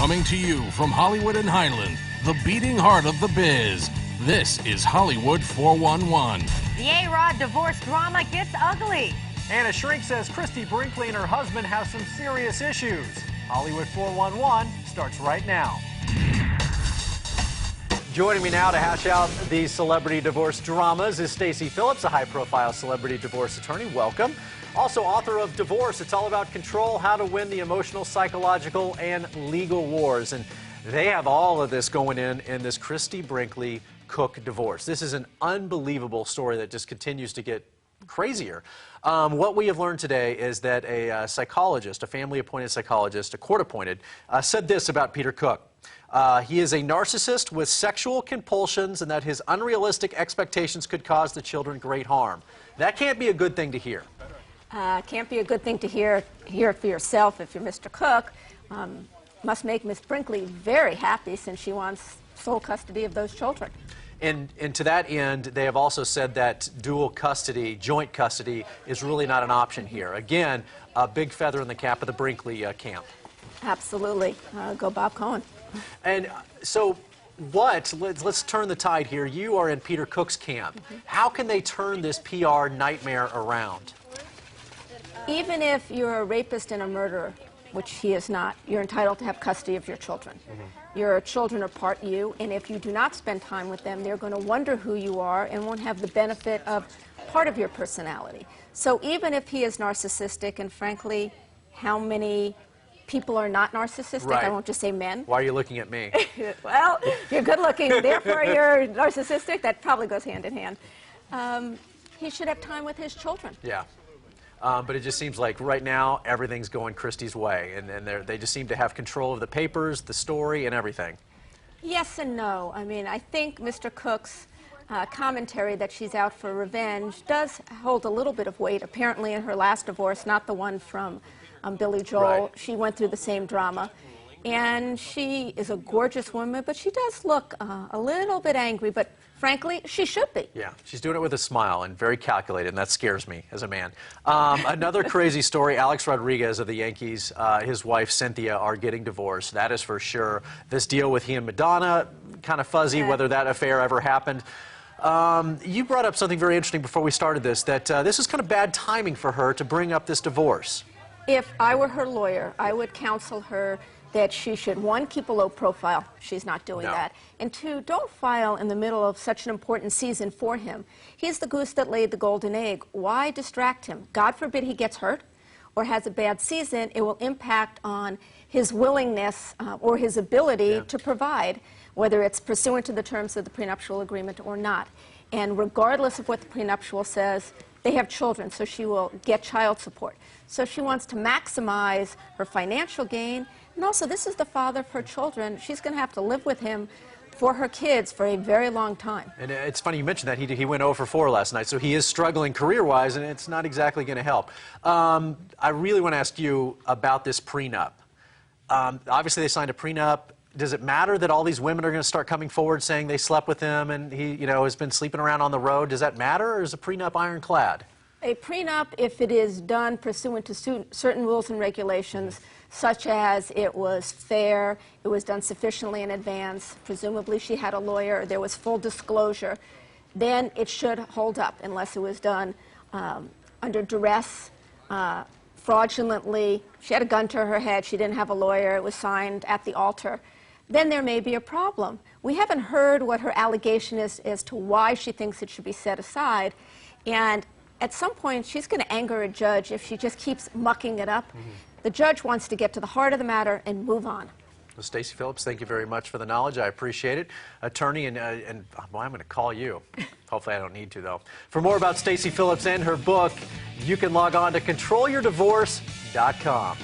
Coming to you from Hollywood and Highland, the beating heart of the biz. This is Hollywood 411. The A-Rod divorce drama gets ugly. Anna Shrink says Christy Brinkley and her husband have some serious issues. Hollywood 411 starts right now. Joining me now to hash out these celebrity divorce dramas is Stacey Phillips, a high-profile celebrity divorce attorney. Welcome. Also author of Divorce, It's All About Control, How to Win the Emotional, Psychological, and Legal Wars. And they have all of this going in this Christy Brinkley Cook divorce. This is an unbelievable story that just continues to get crazier. What we have learned today is that a psychologist, a family-appointed psychologist, a court-appointed, said this about Peter Cook. He is a narcissist with sexual compulsions and that his unrealistic expectations could cause the children great harm. That can't be a good thing to hear. Can't be a good thing to hear for yourself if you're Mr. Cook. Must make Miss Brinkley very happy since she wants sole custody of those children. And to that end, they have also said that dual custody, joint custody, is really not an option here. Again, a big feather in the cap of the Brinkley camp. Absolutely. Go Bob Cohen. And so let's turn the tide here. You are in Peter Cook's camp. How can they turn this PR nightmare around? Even if you're a rapist and a murderer, which he is not, you're entitled to have custody of your children. Your children are part you, and if you do not spend time with them, they're going to wonder who you are and won't have the benefit of part of your personality. So even if he is narcissistic, and frankly, how many people are not narcissistic? Right. I won't just say men. Why are you looking at me? Well, you're good looking, therefore you're narcissistic. That probably goes hand in hand. He should have time with his children. Yeah. But it just seems like right now everything's going Christie's way, and they just seem to have control of the papers, the story, and everything. Yes and no. I mean, I think Mr. Cook's commentary that she's out for revenge does hold a little bit of weight. Apparently in her last divorce, not the one from Billy Joel, right, she went through the same drama. And she is a gorgeous woman, but she does look a little bit angry, but frankly, she should be. Yeah, she's doing it with a smile and very calculated, and that scares me as a man. Another crazy story, Alex Rodriguez of the Yankees, his wife Cynthia are getting divorced, that is for sure. This deal with he and Madonna, kind of fuzzy whether that affair ever happened. You brought up something very interesting before we started this, that this is kind of bad timing for her to bring up this divorce. If I were her lawyer, I would counsel her that she should, one, keep a low profile. She's not doing that. And two, don't file in the middle of such an important season for him. He's the goose that laid the golden egg. Why distract him? God forbid he gets hurt or has a bad season. It will impact on his willingness or his ability to provide, whether it's pursuant to the terms of the prenuptial agreement or not. And regardless of what the prenuptial says, they have children, so she will get child support. So she wants to maximize her financial gain. And also, this is the father of her children. She's going to have to live with him for her kids for a very long time. And it's funny you mentioned that. He went 0 for 4 last night, so he is struggling career-wise, and it's not exactly going to help. I really want to ask you about this prenup. Obviously, they signed a prenup. Does it matter that all these women are going to start coming forward saying they slept with him and he, has been sleeping around on the road? Does that matter, or is a prenup ironclad? A prenup, if it is done pursuant to certain rules and regulations, such as it was fair, it was done sufficiently in advance, presumably she had a lawyer, there was full disclosure, then it should hold up unless it was done under duress, fraudulently. She had a gun to her head, she didn't have a lawyer, it was signed at the altar. Then there may be a problem. We haven't heard what her allegation is as to why she thinks it should be set aside. And at some point, she's going to anger a judge if she just keeps mucking it up. The judge wants to get to the heart of the matter and move on. Well, Stacey Phillips, thank you very much for the knowledge. I appreciate it. Attorney, and well, I'm going to call you. Hopefully I don't need to, though. For more about Stacey Phillips and her book, you can log on to controlyourdivorce.com.